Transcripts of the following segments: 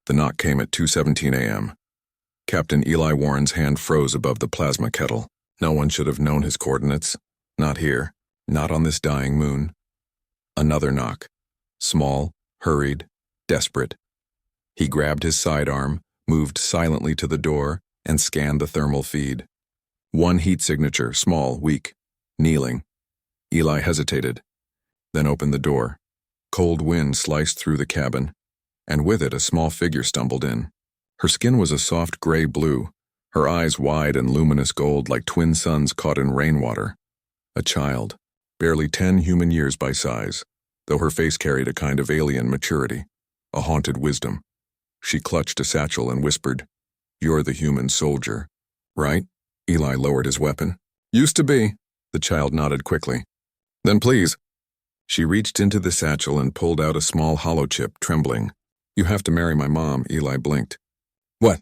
The knock came at 2:17 a.m. Captain Eli Warren's hand froze above the plasma kettle. No one should have known his coordinates. Not here. Not on this dying moon. Another knock. Small, hurried, desperate. He grabbed his sidearm, moved silently to the door, and scanned the thermal feed. One heat signature, small, weak, kneeling. Eli hesitated, then opened the door. Cold wind sliced through the cabin, and with it a small figure stumbled in. Her skin was a soft gray blue, her eyes wide and luminous gold like twin suns caught in rainwater. A child, barely 10 human years by size, though her face carried a kind of alien maturity, a haunted wisdom. She clutched a satchel and whispered, "You're the human soldier, right?" Eli lowered his weapon. "Used to be." The child nodded quickly. "Then please." She reached into the satchel and pulled out a small hollow chip, trembling. "You have to marry my mom," Eli blinked. "What?"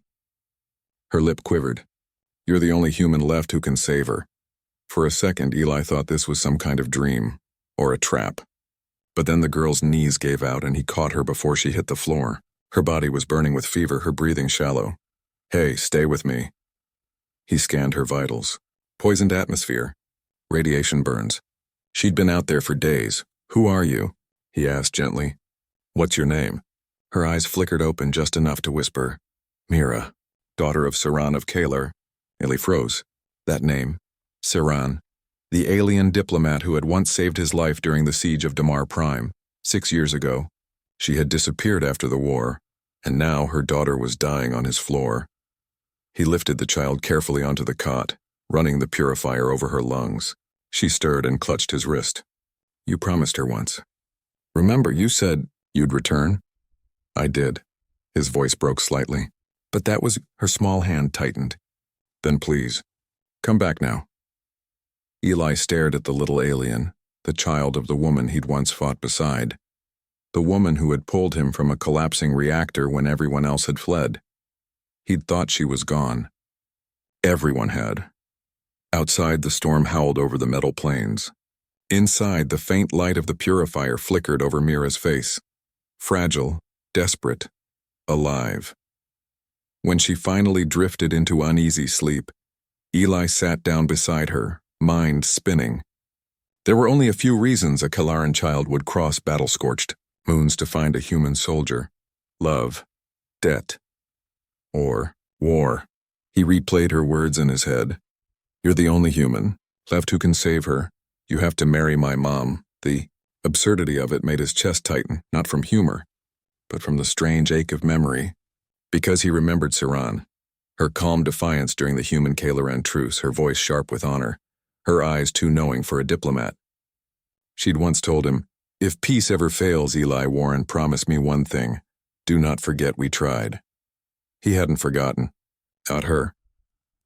Her lip quivered. "You're the only human left who can save her." For a second, Eli thought this was some kind of dream, or a trap. But then the girl's knees gave out and he caught her before she hit the floor. Her body was burning with fever, her breathing shallow. "Hey, stay with me." He scanned her vitals. Poisoned atmosphere. Radiation burns. She'd been out there for days. "Who are you?" he asked gently. "What's your name?" Her eyes flickered open just enough to whisper, "Mira, daughter of Saran of Kalar." Eli froze. That name, Saran, the alien diplomat who had once saved his life during the siege of Damar Prime, 6 years ago. She had disappeared after the war, and now her daughter was dying on his floor. He lifted the child carefully onto the cot, running the purifier over her lungs. She stirred and clutched his wrist. "You promised her once. Remember, you said you'd return?" "I did." His voice broke slightly. "But that was—" Her small hand tightened. "Then please, come back now." Eli stared at the little alien, the child of the woman he'd once fought beside. The woman who had pulled him from a collapsing reactor when everyone else had fled. He'd thought she was gone. Everyone had. Outside, the storm howled over the metal plains. Inside, the faint light of the purifier flickered over Mira's face. Fragile, desperate, alive. When she finally drifted into uneasy sleep, Eli sat down beside her, mind spinning. There were only a few reasons a Kalaran child would cross battle-scorched moons to find a human soldier. Love, debt, or war. He replayed her words in his head. "You're the only human left who can save her. You have to marry my mom." The absurdity of it made his chest tighten, not from humor, but from the strange ache of memory. Because he remembered Saran, her calm defiance during the human Kalaran truce, her voice sharp with honor, her eyes too knowing for a diplomat. She'd once told him, "If peace ever fails, Eli Warren, promise me one thing. Do not forget we tried." He hadn't forgotten. Not her.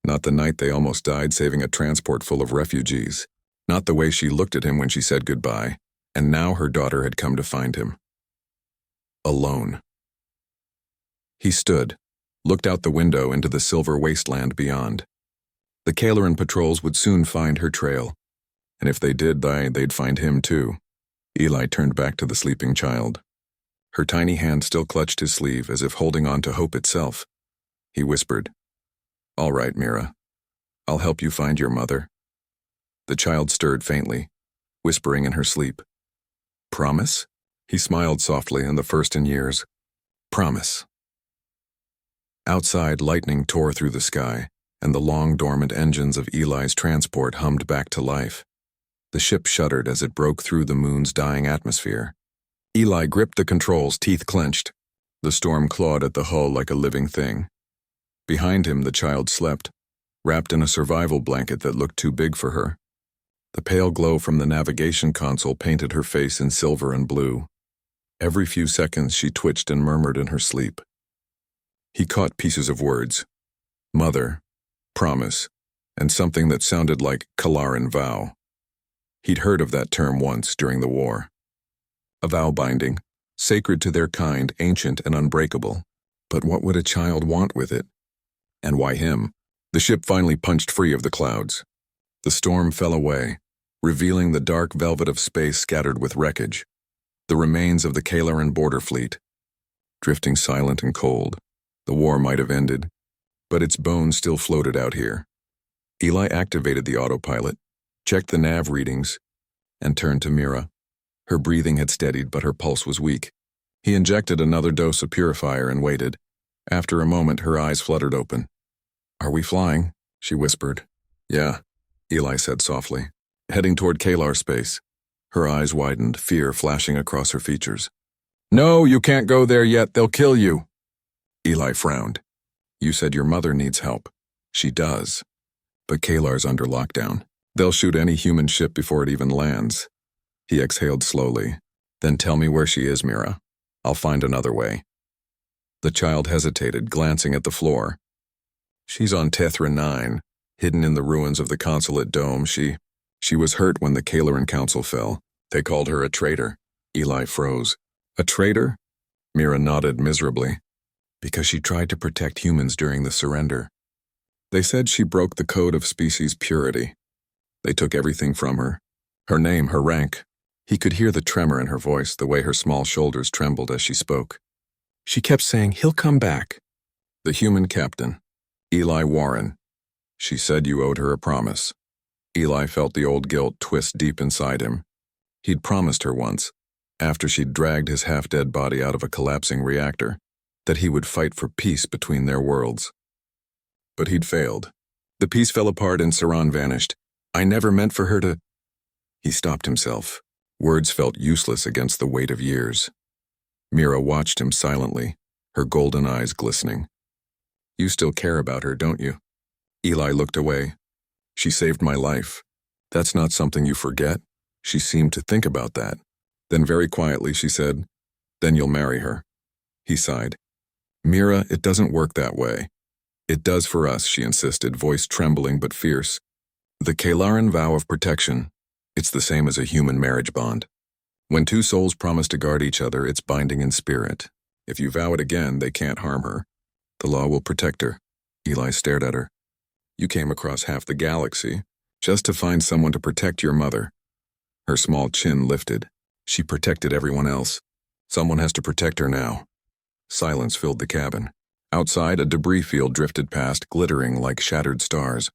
Not the night they almost died saving a transport full of refugees. Not the way she looked at him when she said goodbye. And now her daughter had come to find him. Alone. He stood, looked out the window into the silver wasteland beyond. The Kalaran patrols would soon find her trail. And if they did, they'd find him too. Eli turned back to the sleeping child. Her tiny hand still clutched his sleeve as if holding on to hope itself. He whispered, "All right, Mira. I'll help you find your mother." The child stirred faintly, whispering in her sleep. "Promise?" He smiled softly, and the first in years. "Promise." Outside, lightning tore through the sky, and the long dormant engines of Eli's transport hummed back to life. The ship shuddered as it broke through the moon's dying atmosphere. Eli gripped the controls, teeth clenched. The storm clawed at the hull like a living thing. Behind him, the child slept, wrapped in a survival blanket that looked too big for her. The pale glow from the navigation console painted her face in silver and blue. Every few seconds, she twitched and murmured in her sleep. He caught pieces of words. Mother, promise, and something that sounded like Kalaran vow. He'd heard of that term once during the war. A vow binding, sacred to their kind, ancient and unbreakable. But what would a child want with it? And why him? The ship finally punched free of the clouds. The storm fell away, revealing the dark velvet of space scattered with wreckage. The remains of the Kalaran border fleet. drifting silent and cold. The war might have ended, but its bones still floated out here. Eli activated the autopilot, checked the nav readings, and turned to Mira. Her breathing had steadied, but her pulse was weak. He injected another dose of purifier and waited. After a moment, her eyes fluttered open. "Are we flying?" she whispered. "Yeah," Eli said softly, heading toward Kalar space. Her eyes widened, fear flashing across her features. "No, you can't go there yet. They'll kill you." Eli frowned. "You said your mother needs help." "She does. But Kalar's under lockdown. They'll shoot any human ship before it even lands." He exhaled slowly. "Then tell me where she is, Mira. I'll find another way." The child hesitated, glancing at the floor. "She's on Tethra 9, hidden in the ruins of the consulate dome. She was hurt when the Kalaran Council fell. They called her a traitor." Eli froze. "A traitor?" Mira nodded miserably. "Because she tried to protect humans during the surrender. They said she broke the code of species purity. They took everything from her. Her name, her rank." He could hear the tremor in her voice, the way her small shoulders trembled as she spoke. "She kept saying, 'He'll come back.'" "The human captain, Eli Warren. She said you owed her a promise." Eli felt the old guilt twist deep inside him. He'd promised her once, after she'd dragged his half-dead body out of a collapsing reactor, that he would fight for peace between their worlds. But he'd failed. The peace fell apart and Saran vanished. "I never meant for her to—" He stopped himself. Words felt useless against the weight of years. Mira watched him silently, her golden eyes glistening. "You still care about her, don't you?" Eli looked away. "She saved my life. That's not something you forget." She seemed to think about that. Then very quietly she said, "Then you'll marry her." He sighed. "Mira, it doesn't work that way." "It does for us," she insisted, voice trembling but fierce. "The Kalaran vow of protection. It's the same as a human marriage bond. When two souls promise to guard each other, it's binding in spirit. If you vow it again, they can't harm her. The law will protect her." Eli stared at her. "You came across half the galaxy, just to find someone to protect your mother." Her small chin lifted. She protected everyone else. Someone has to protect her now. Silence filled the cabin. Outside, a debris field drifted past, glittering like shattered stars.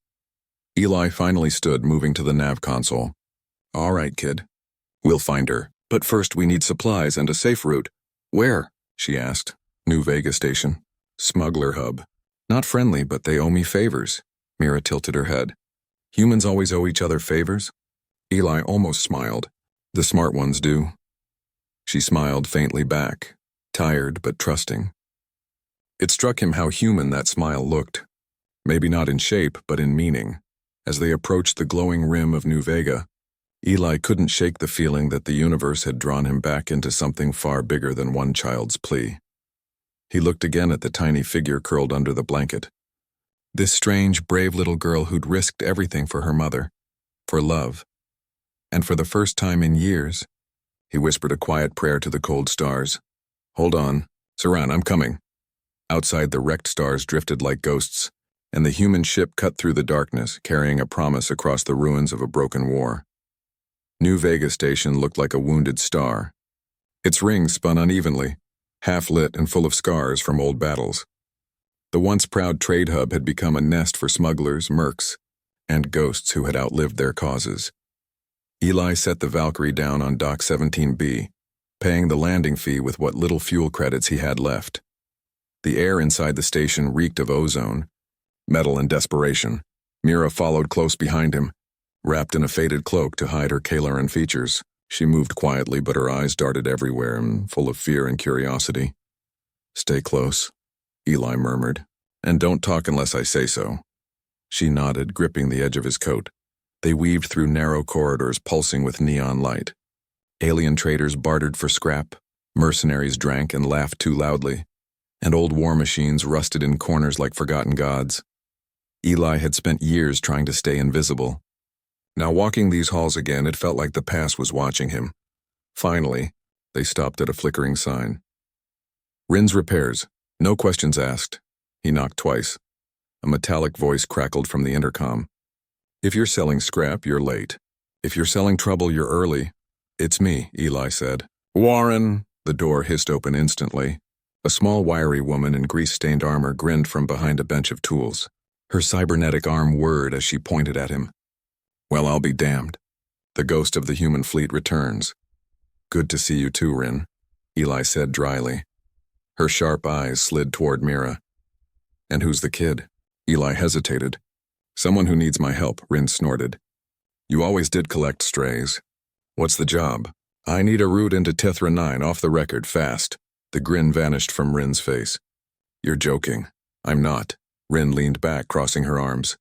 Eli finally stood, moving to the nav console. "All right, kid. We'll find her. But first we need supplies and a safe route." "Where?" she asked. "New Vega station. Smuggler hub. Not friendly, but they owe me favors." Mira tilted her head. "Humans always owe each other favors?" Eli almost smiled. "The smart ones do." She smiled faintly back, tired but trusting. It struck him how human that smile looked. Maybe not in shape, but in meaning. As they approached the glowing rim of New Vega, Eli couldn't shake the feeling that the universe had drawn him back into something far bigger than one child's plea. He looked again at the tiny figure curled under the blanket. This strange, brave little girl who'd risked everything for her mother, for love. And for the first time in years, he whispered a quiet prayer to the cold stars. "Hold on. Saran, I'm coming." Outside, the wrecked stars drifted like ghosts, and the human ship cut through the darkness, carrying a promise across the ruins of a broken war. New Vega station looked like a wounded star. Its rings spun unevenly, half-lit and full of scars from old battles. The once proud trade hub had become a nest for smugglers, mercs, and ghosts who had outlived their causes. Eli set the Valkyrie down on Dock 17B, paying the landing fee with what little fuel credits he had left. The air inside the station reeked of ozone, metal and desperation. Mira followed close behind him, wrapped in a faded cloak to hide her Kalaran features. She moved quietly, but her eyes darted everywhere, full of fear and curiosity. "Stay close," Eli murmured, "and don't talk unless I say so." She nodded, gripping the edge of his coat. They weaved through narrow corridors pulsing with neon light. Alien traders bartered for scrap, mercenaries drank and laughed too loudly, and old war machines rusted in corners like forgotten gods. Eli had spent years trying to stay invisible. Now walking these halls again, it felt like the past was watching him. Finally, they stopped at a flickering sign. "Rin's Repairs. No questions asked." He knocked twice. A metallic voice crackled from the intercom. "If you're selling scrap, you're late. If you're selling trouble, you're early." "It's me," Eli said. "Warren!" The door hissed open instantly. A small, wiry woman in grease-stained armor grinned from behind a bench of tools. Her cybernetic arm whirred as she pointed at him. Well, I'll be damned. The ghost of the human fleet returns. Good to see you too, Rin, Eli said dryly. Her sharp eyes slid toward Mira. And who's the kid? Eli hesitated. Someone who needs my help, Rin snorted. You always did collect strays. What's the job? I need a route into Tethra 9 off the record, fast. The grin vanished from Rin's face. You're joking. I'm not. Rin leaned back, crossing her arms.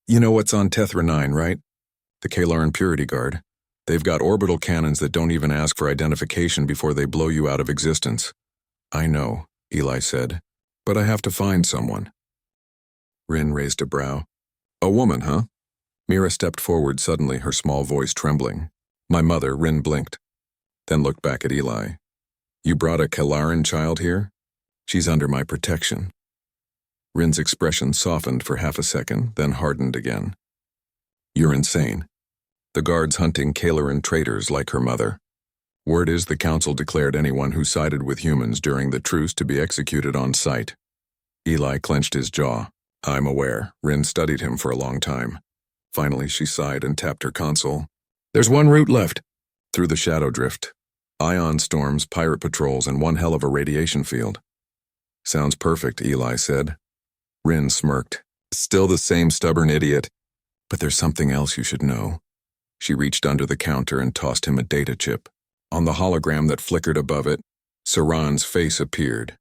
You know what's on Tethra 9, right? The Kalaran Purity Guard. They've got orbital cannons that don't even ask for identification before they blow you out of existence. I know, Eli said, but I have to find someone. Rin raised a brow. A woman, huh? Mira stepped forward suddenly, her small voice trembling. My mother, Rin blinked, then looked back at Eli. You brought a Kalaran child here? She's under my protection. Rin's expression softened for half a second, then hardened again. You're insane. The guard's hunting Kalaran traitors like her mother. Word is the council declared anyone who sided with humans during the truce to be executed on sight. Eli clenched his jaw. I'm aware. Rin studied him for a long time. Finally, she sighed and tapped her console. There's one route left. Through the shadow drift. Ion storms, pirate patrols, and one hell of a radiation field. Sounds perfect, Eli said. Rin smirked. Still the same stubborn idiot. But there's something else you should know. She reached under the counter and tossed him a data chip. On the hologram that flickered above it, Saran's face appeared.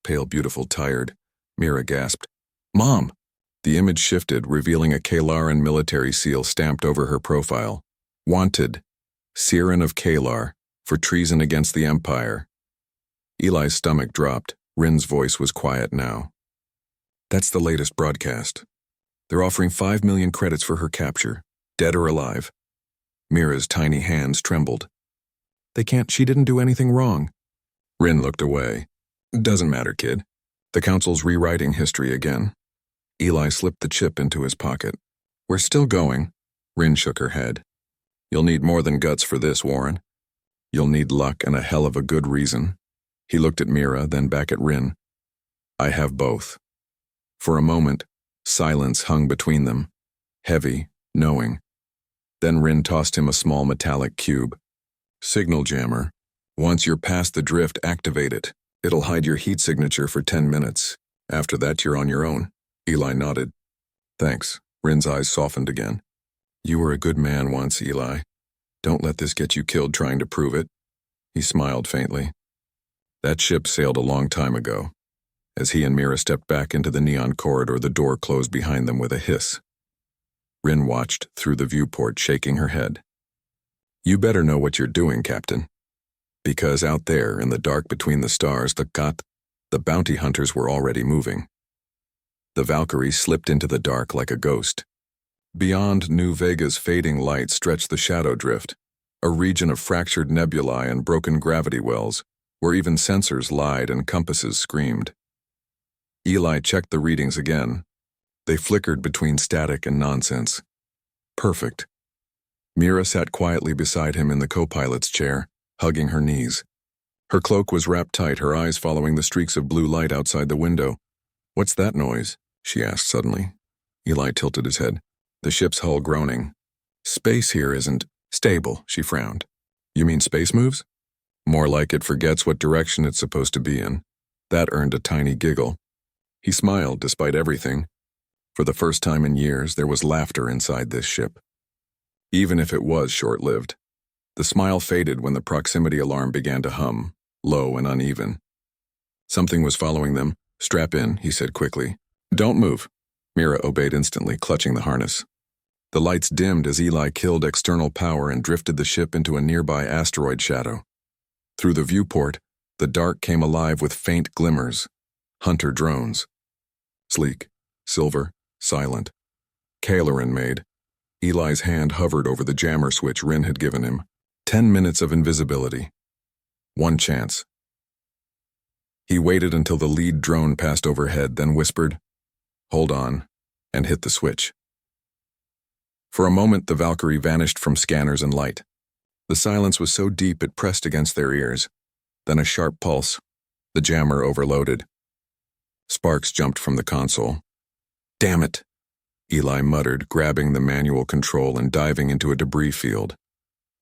Pale, beautiful, tired. Mira gasped. Mom! The image shifted, revealing a Kalaran military seal stamped over her profile. Wanted. Siren of Kalar. For treason against the Empire. Eli's stomach dropped. Rin's voice was quiet now. That's the latest broadcast. They're offering 5 million credits for her capture, dead or alive. Mira's tiny hands trembled. She didn't do anything wrong. Rin looked away. Doesn't matter, kid. The council's rewriting history again. Eli slipped the chip into his pocket. We're still going. Rin shook her head. You'll need more than guts for this, Warren. You'll need luck and a hell of a good reason. He looked at Mira, then back at Rin. I have both. For a moment, silence hung between them. Heavy, knowing. Then Rin tossed him a small metallic cube. Signal jammer. Once you're past the drift, activate it. It'll hide your heat signature for 10 minutes. After that, you're on your own. Eli nodded. Thanks. Rin's eyes softened again. You were a good man once, Eli. Don't let this get you killed trying to prove it. He smiled faintly. That ship sailed a long time ago. As he and Mira stepped back into the neon corridor, the door closed behind them with a hiss. Rin watched through the viewport, shaking her head. You better know what you're doing, Captain. Because out there, in the dark between the stars, the bounty hunters were already moving. The Valkyrie slipped into the dark like a ghost. Beyond New Vega's fading light stretched the shadow drift, a region of fractured nebulae and broken gravity wells, where even sensors lied and compasses screamed. Eli checked the readings again. They flickered between static and nonsense. Perfect. Mira sat quietly beside him in the co-pilot's chair, hugging her knees. Her cloak was wrapped tight, her eyes following the streaks of blue light outside the window. What's that noise? She asked suddenly. Eli tilted his head. The ship's hull groaning. Space here isn't stable, she frowned. You mean space moves? More like it forgets what direction it's supposed to be in. That earned a tiny giggle. He smiled despite everything. For the first time in years, there was laughter inside this ship. Even if it was short-lived. The smile faded when the proximity alarm began to hum, low and uneven. Something was following them. Strap in, he said quickly. Don't move. Mira obeyed instantly, clutching the harness. The lights dimmed as Eli killed external power and drifted the ship into a nearby asteroid shadow. Through the viewport, the dark came alive with faint glimmers. Hunter drones. Sleek, silver, silent. Kalaran made. Eli's hand hovered over the jammer switch Rin had given him. 10 minutes of invisibility. One chance. He waited until the lead drone passed overhead, then whispered, Hold on, and hit the switch. For a moment, the Valkyrie vanished from scanners and light. The silence was so deep it pressed against their ears. Then a sharp pulse. The jammer overloaded. Sparks jumped from the console. "Damn it," Eli muttered, grabbing the manual control and diving into a debris field.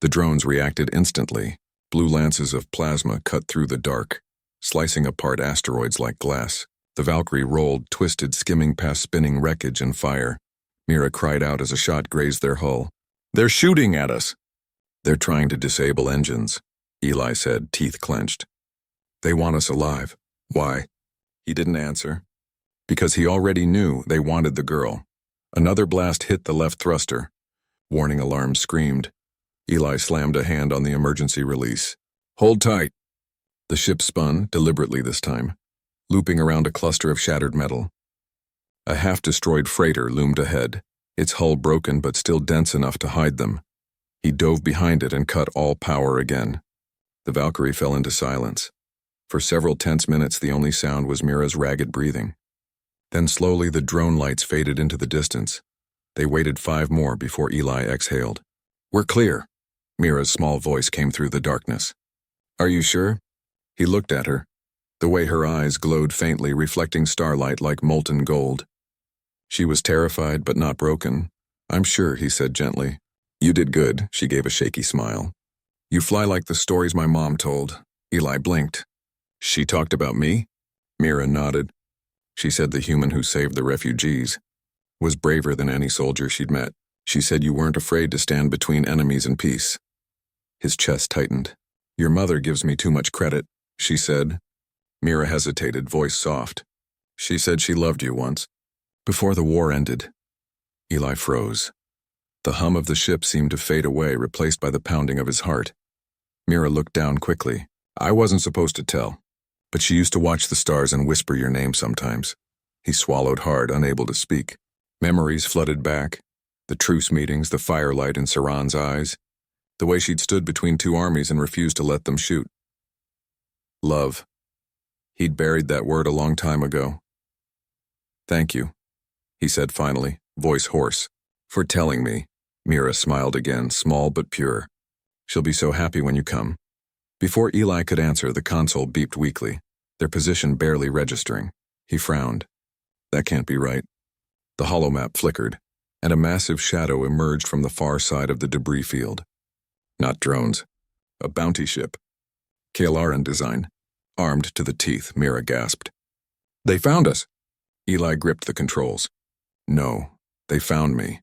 The drones reacted instantly. Blue lances of plasma cut through the dark, slicing apart asteroids like glass. The Valkyrie rolled, twisted, skimming past spinning wreckage and fire. Mira cried out as a shot grazed their hull. "They're shooting at us!" "They're trying to disable engines," Eli said, teeth clenched. "They want us alive." "Why?" He didn't answer. Because he already knew they wanted the girl. Another blast hit the left thruster. Warning alarm screamed. Eli slammed a hand on the emergency release. "Hold tight." The ship spun, deliberately this time, looping around a cluster of shattered metal. A half-destroyed freighter loomed ahead, its hull broken but still dense enough to hide them. He dove behind it and cut all power again. The Valkyrie fell into silence. For several tense minutes, the only sound was Mira's ragged breathing. Then slowly the drone lights faded into the distance. They waited 5 more before Eli exhaled. "We're clear." Mira's small voice came through the darkness. "Are you sure?" He looked at her, the way her eyes glowed faintly, reflecting starlight like molten gold. She was terrified but not broken. "I'm sure," he said gently. "You did good," she gave a shaky smile. "You fly like the stories my mom told." Eli blinked. "She talked about me?" Mira nodded. She said the human who saved the refugees was braver than any soldier she'd met. She said you weren't afraid to stand between enemies and peace. His chest tightened. "Your mother gives me too much credit," she said. Mira hesitated, voice soft. "She said she loved you once. Before the war ended." Eli froze. The hum of the ship seemed to fade away, replaced by the pounding of his heart. Mira looked down quickly. "I wasn't supposed to tell, but she used to watch the stars and whisper your name sometimes." He swallowed hard, unable to speak. Memories flooded back. The truce meetings, the firelight in Saran's eyes, the way she'd stood between 2 armies and refused to let them shoot. Love. He'd buried that word a long time ago. "Thank you," he said finally, voice hoarse. "For telling me." Mira smiled again, small but pure. "She'll be so happy when you come." Before Eli could answer, the console beeped weakly, their position barely registering. He frowned. That can't be right. The holomap flickered, and a massive shadow emerged from the far side of the debris field. Not drones. A bounty ship. Kalaran design. Armed to the teeth, Mira gasped. "They found us!" Eli gripped the controls. "No, they found me."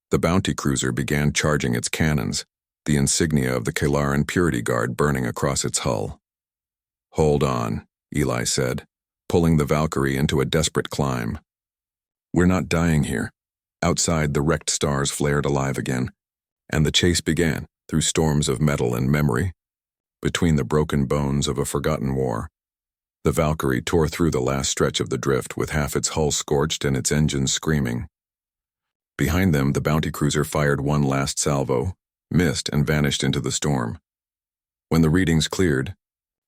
The bounty cruiser began charging its cannons, the insignia of the Kalaran Purity Guard burning across its hull. "Hold on," Eli said, pulling the Valkyrie into a desperate climb. "We're not dying here." Outside, the wrecked stars flared alive again, and the chase began, through storms of metal and memory, between the broken bones of a forgotten war. The Valkyrie tore through the last stretch of the drift with half its hull scorched and its engines screaming. Behind them, the bounty cruiser fired one last salvo, missed, and vanished into the storm. When the readings cleared,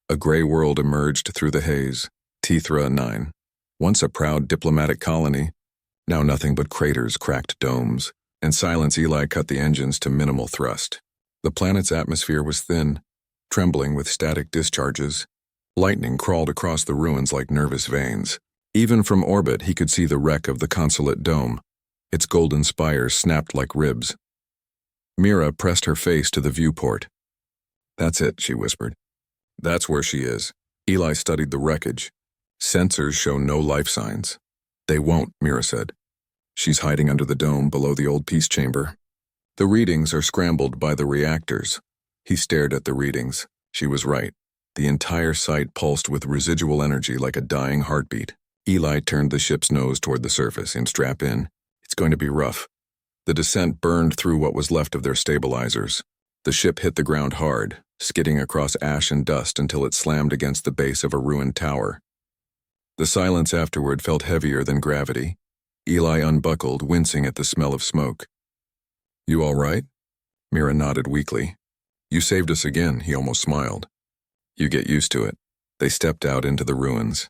a gray world emerged through the haze. Tethra 9. Once a proud diplomatic colony, now nothing but craters, cracked domes. In silence, Eli cut the engines to minimal thrust. The planet's atmosphere was thin, trembling with static discharges. Lightning crawled across the ruins like nervous veins. Even from orbit, he could see the wreck of the consulate dome. Its golden spires snapped like ribs. Mira pressed her face to the viewport. "That's it," she whispered. "That's where she is." Eli studied the wreckage. Sensors show no life signs. "They won't," Mira said. "She's hiding under the dome below the old peace chamber." "The readings are scrambled by the reactors." He stared at the readings. She was right. The entire site pulsed with residual energy like a dying heartbeat. Eli turned the ship's nose toward the surface and strapped in. "It's going to be rough." The descent burned through what was left of their stabilizers. The ship hit the ground hard, skidding across ash and dust until it slammed against the base of a ruined tower. The silence afterward felt heavier than gravity. Eli unbuckled, wincing at the smell of smoke. "You all right?" Mira nodded weakly. "You saved us again," he almost smiled. "You get used to it." They stepped out into the ruins.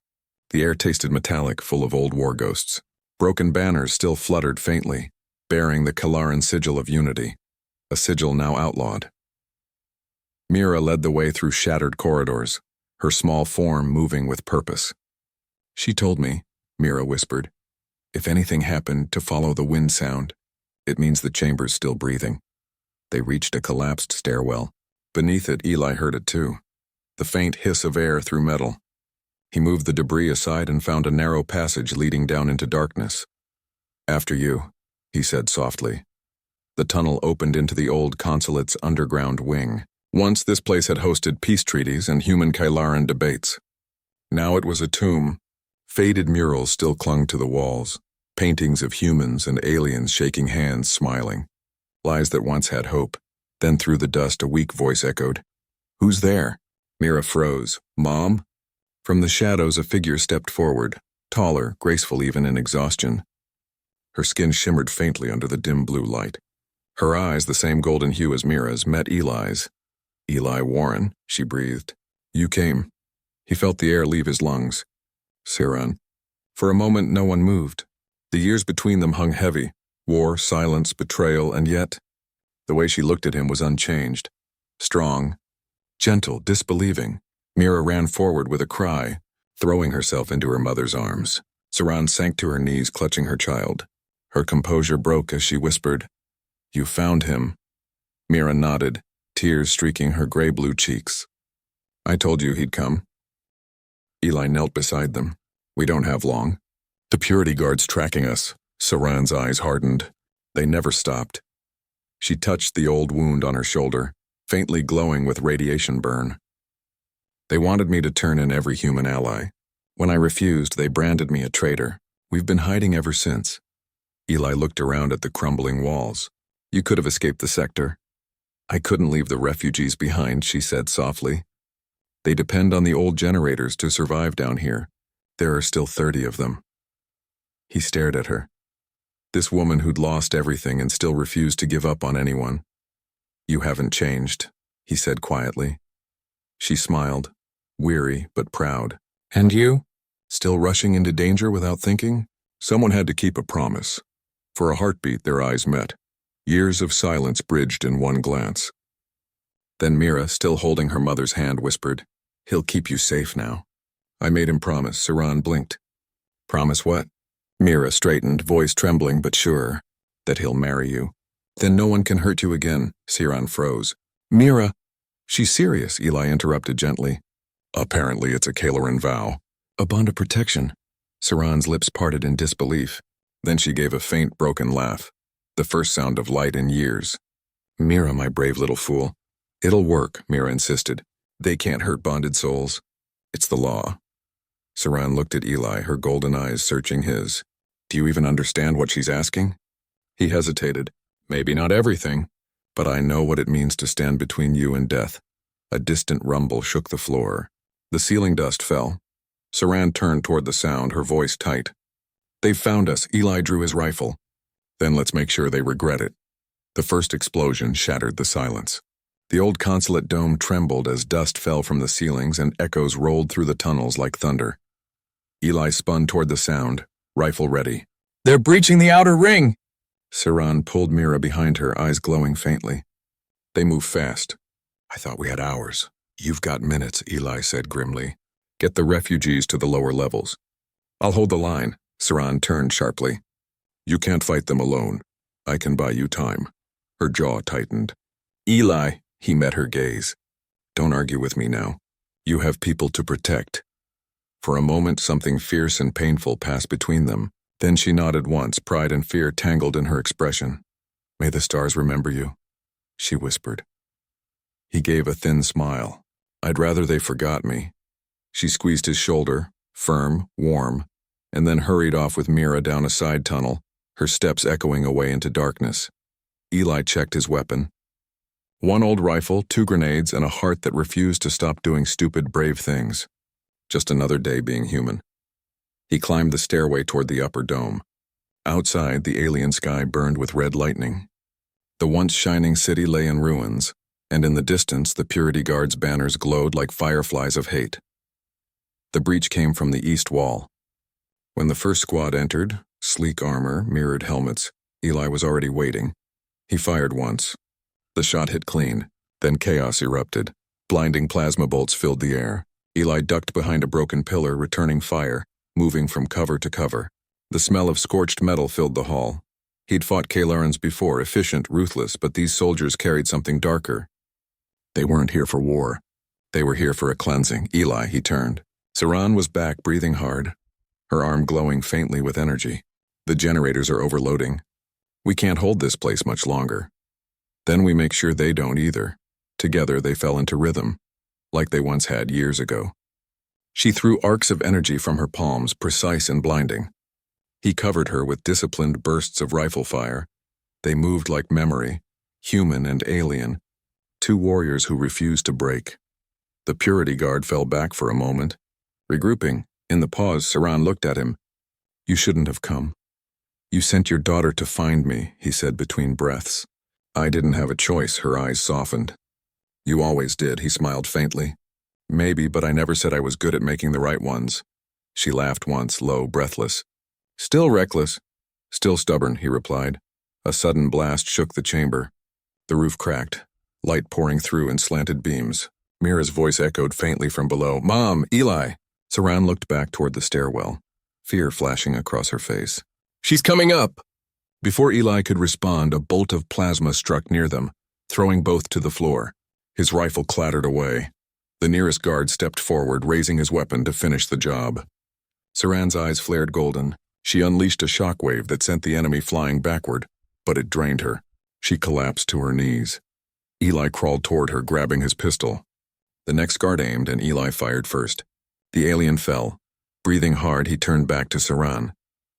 The air tasted metallic, full of old war ghosts. Broken banners still fluttered faintly, bearing the Kalaran sigil of unity, a sigil now outlawed. Mira led the way through shattered corridors, her small form moving with purpose. "She told me," Mira whispered, "if anything happened to follow the wind sound, it means the chamber's still breathing." They reached a collapsed stairwell. Beneath it, Eli heard it too, the faint hiss of air through metal. He moved the debris aside and found a narrow passage leading down into darkness. "After you," he said softly. The tunnel opened into the old consulate's underground wing. Once this place had hosted peace treaties and human Kylaran debates. Now it was a tomb. Faded murals still clung to the walls, paintings of humans and aliens shaking hands, smiling. Lies that once had hope. Then through the dust a weak voice echoed, "Who's there?" Mira froze. "Mom?" From the shadows a figure stepped forward, taller, graceful even in exhaustion. Her skin shimmered faintly under the dim blue light. Her eyes, the same golden hue as Mira's, met Eli's. "Eli Warren," she breathed. "You came." He felt the air leave his lungs. "Siran." For a moment no one moved. The years between them hung heavy. War, silence, betrayal, and yet the way she looked at him was unchanged. Strong, gentle, disbelieving. Mira ran forward with a cry, throwing herself into her mother's arms. Siran sank to her knees, clutching her child. Her composure broke as she whispered, "You found him." Mira nodded, tears streaking her gray-blue cheeks. "I told you he'd come." Eli knelt beside them. "We don't have long." "The purity guard's tracking us." Siran's eyes hardened. They never stopped. She touched the old wound on her shoulder, faintly glowing with radiation burn. "They wanted me to turn in every human ally. When I refused, they branded me a traitor. We've been hiding ever since." Eli looked around at the crumbling walls. "You could have escaped the sector." "I couldn't leave the refugees behind," she said softly. "They depend on the old generators to survive down here. There are still 30 of them." He stared at her. This woman who'd lost everything and still refused to give up on anyone. "You haven't changed," he said quietly. She smiled, weary but proud. "And you? Still rushing into danger without thinking?" Someone had to keep a promise. For a heartbeat, their eyes met. Years of silence bridged in one glance. Then Mira, still holding her mother's hand, whispered, "He'll keep you safe now." "I made him promise." Siran blinked. "Promise what?" Mira straightened, voice trembling but sure. "That he'll marry you." "Then no one can hurt you again." Siran froze. "Mira!" "She's serious," Eli interrupted gently. "Apparently it's a Kylaran vow." "A bond of protection." Siran's lips parted in disbelief. Then she gave a faint, broken laugh. The first sound of light in years. "Mira, my brave little fool." "It'll work," Mira insisted. "They can't hurt bonded souls. It's the law." Siran looked at Eli, her golden eyes searching his. "Do you even understand what she's asking?" He hesitated. "Maybe not everything, but I know what it means to stand between you and death." A distant rumble shook the floor. The ceiling dust fell. Siran turned toward the sound, her voice tight. "They've found us." Eli drew his rifle. "Then let's make sure they regret it." The first explosion shattered the silence. The old consulate dome trembled as dust fell from the ceilings and echoes rolled through the tunnels like thunder. Eli spun toward the sound, rifle ready. "They're breaching the outer ring!" Siran pulled Mira behind her, eyes glowing faintly. "They move fast." "I thought we had hours." "You've got minutes," Eli said grimly. "Get the refugees to the lower levels." "I'll hold the line." Siran turned sharply. "You can't fight them alone. I can buy you time." Her jaw tightened. "Eli," he met her gaze. "Don't argue with me now. You have people to protect." For a moment, something fierce and painful passed between them. Then she nodded once, pride and fear tangled in her expression. "May the stars remember you," she whispered. He gave a thin smile. "I'd rather they forgot me." She squeezed his shoulder, firm, warm, and then hurried off with Mira down a side tunnel, her steps echoing away into darkness. Eli checked his weapon. One old rifle, 2 grenades, and a heart that refused to stop doing stupid, brave things. Just another day being human. He climbed the stairway toward the upper dome. Outside, the alien sky burned with red lightning. The once shining city lay in ruins, and in the distance the Purity Guard's banners glowed like fireflies of hate. The breach came from the east wall. When the first squad entered, sleek armor, mirrored helmets, Eli was already waiting. He fired once. The shot hit clean, then chaos erupted. Blinding plasma bolts filled the air. Eli ducked behind a broken pillar, returning fire, moving from cover to cover. The smell of scorched metal filled the hall. He'd fought Kaelarans before, efficient, ruthless, but these soldiers carried something darker. They weren't here for war. They were here for a cleansing. Eli, he turned. Saran was back, breathing hard, her arm glowing faintly with energy. The generators are overloading. We can't hold this place much longer. Then we make sure they don't either. Together they fell into rhythm, like they once had years ago. She threw arcs of energy from her palms, precise and blinding. He covered her with disciplined bursts of rifle fire. They moved like memory, human and alien, two warriors who refused to break. The purity guard fell back for a moment. Regrouping, in the pause, Saran looked at him. You shouldn't have come. You sent your daughter to find me, he said between breaths. I didn't have a choice, her eyes softened. You always did, he smiled faintly. Maybe, but I never said I was good at making the right ones. She laughed once, low, breathless. Still reckless. Still stubborn, he replied. A sudden blast shook the chamber. The roof cracked, light pouring through in slanted beams. Mira's voice echoed faintly from below. Mom, Eli! Saran looked back toward the stairwell, fear flashing across her face. She's coming up! Before Eli could respond, a bolt of plasma struck near them, throwing both to the floor. His rifle clattered away. The nearest guard stepped forward, raising his weapon to finish the job. Saran's eyes flared golden. She unleashed a shockwave that sent the enemy flying backward, but it drained her. She collapsed to her knees. Eli crawled toward her, grabbing his pistol. The next guard aimed, and Eli fired first. The alien fell. Breathing hard, he turned back to Saran.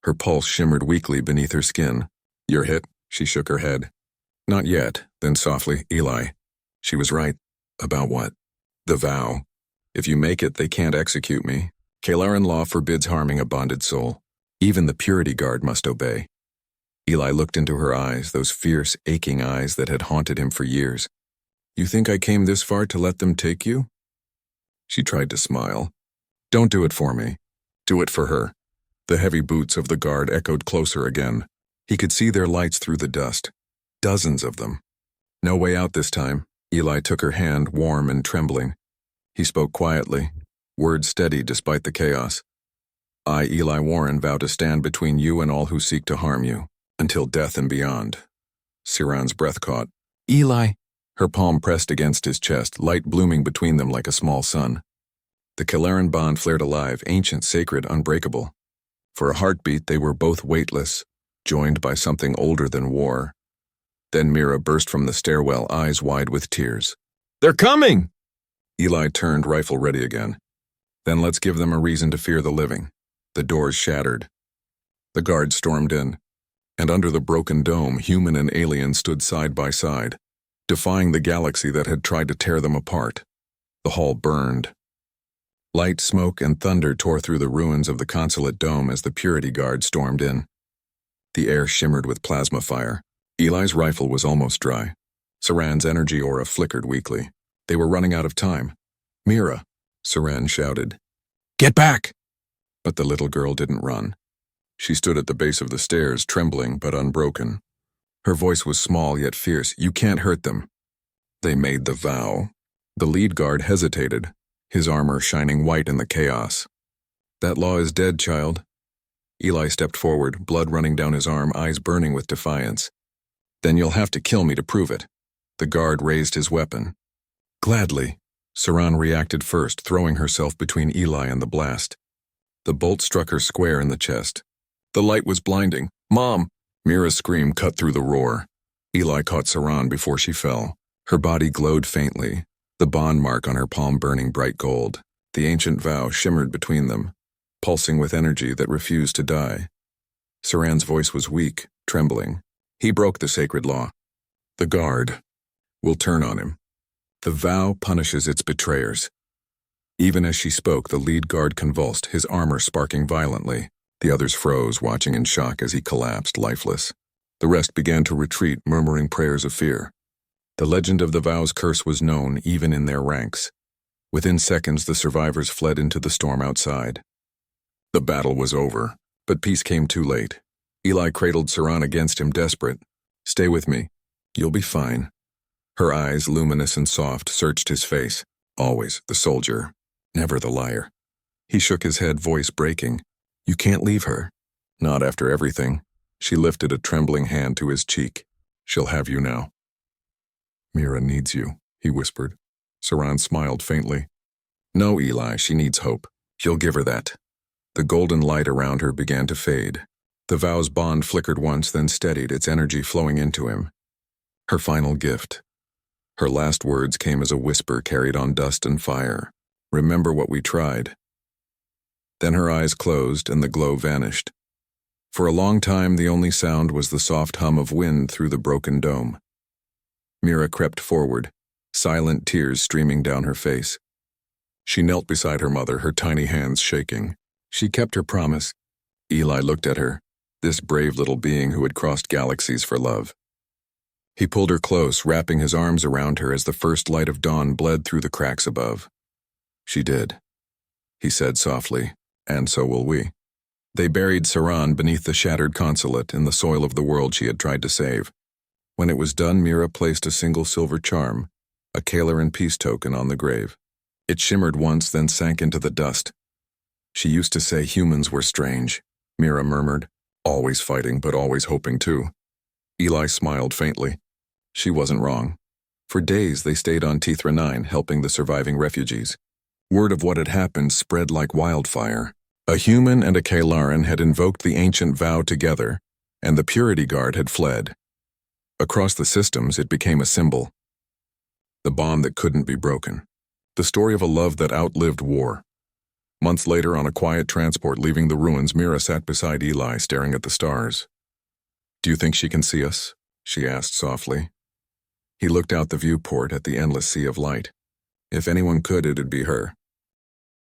Her pulse shimmered weakly beneath her skin. You're hit? She shook her head. Not yet. Then softly, Eli. She was right. About what? The vow. If you make it, they can't execute me. Kaelaran law forbids harming a bonded soul. Even the purity guard must obey. Eli looked into her eyes, those fierce, aching eyes that had haunted him for years. You think I came this far to let them take you? She tried to smile. Don't do it for me. Do it for her. The heavy boots of the guard echoed closer again. He could see their lights through the dust. Dozens of them. No way out this time. Eli took her hand, warm and trembling. He spoke quietly, words steady despite the chaos. I, Eli Warren, vow to stand between you and all who seek to harm you, until death and beyond. Siran's breath caught. Eli! Her palm pressed against his chest, light blooming between them like a small sun. The Kaelaran bond flared alive, ancient, sacred, unbreakable. For a heartbeat, they were both weightless, joined by something older than war. Then Mira burst from the stairwell, eyes wide with tears. They're coming! Eli turned, rifle ready again. Then let's give them a reason to fear the living. The doors shattered. The guards stormed in, and under the broken dome, human and alien stood side by side, defying the galaxy that had tried to tear them apart. The hall burned. Light, smoke, and thunder tore through the ruins of the consulate dome as the purity guard stormed in. The air shimmered with plasma fire. Eli's rifle was almost dry. Saran's energy aura flickered weakly. They were running out of time. Mira, Saran shouted. Get back! But the little girl didn't run. She stood at the base of the stairs, trembling but unbroken. Her voice was small yet fierce. You can't hurt them. They made the vow. The lead guard hesitated, his armor shining white in the chaos. That law is dead, child. Eli stepped forward, blood running down his arm, eyes burning with defiance. Then you'll have to kill me to prove it. The guard raised his weapon. Gladly. Saran reacted first, throwing herself between Eli and the blast. The bolt struck her square in the chest. The light was blinding. Mom! Mira's scream cut through the roar. Eli caught Saran before she fell. Her body glowed faintly, the bond mark on her palm burning bright gold. The ancient vow shimmered between them, pulsing with energy that refused to die. Saran's voice was weak, trembling. He broke the sacred law. The guard will turn on him. The vow punishes its betrayers. Even as she spoke, the lead guard convulsed, his armor sparking violently. The others froze, watching in shock as he collapsed, lifeless. The rest began to retreat, murmuring prayers of fear. The legend of the vow's curse was known, even in their ranks. Within seconds, the survivors fled into the storm outside. The battle was over, but peace came too late. Eli cradled Saran against him, desperate. Stay with me. You'll be fine. Her eyes, luminous and soft, searched his face. Always the soldier. Never the liar. He shook his head, voice breaking. You can't leave her. Not after everything. She lifted a trembling hand to his cheek. She'll have you now. Mira needs you, he whispered. Saran smiled faintly. No, Eli, she needs hope. You'll give her that. The golden light around her began to fade. The vow's bond flickered once, then steadied, its energy flowing into him. Her final gift. Her last words came as a whisper carried on dust and fire. Remember what we tried. Then her eyes closed and the glow vanished. For a long time, the only sound was the soft hum of wind through the broken dome. Mira crept forward, silent tears streaming down her face. She knelt beside her mother, her tiny hands shaking. She kept her promise. Eli looked at her, this brave little being who had crossed galaxies for love. He pulled her close, wrapping his arms around her as the first light of dawn bled through the cracks above. She did, he said softly, and so will we. They buried Saran beneath the shattered consulate in the soil of the world she had tried to save. When it was done, Mira placed a single silver charm, a Kaleran peace token, on the grave. It shimmered once, then sank into the dust. She used to say humans were strange, Mira murmured, always fighting but always hoping too. Eli smiled faintly. She wasn't wrong. For days they stayed on Tethra 9, helping the surviving refugees. Word of what had happened spread like wildfire. A human and a Kaleran had invoked the ancient vow together, and the Purity Guard had fled. Across the systems, it became a symbol. The bond that couldn't be broken. The story of a love that outlived war. Months later, on a quiet transport leaving the ruins, Mira sat beside Eli, staring at the stars. Do you think she can see us? She asked softly. He looked out the viewport at the endless sea of light. If anyone could, it'd be her.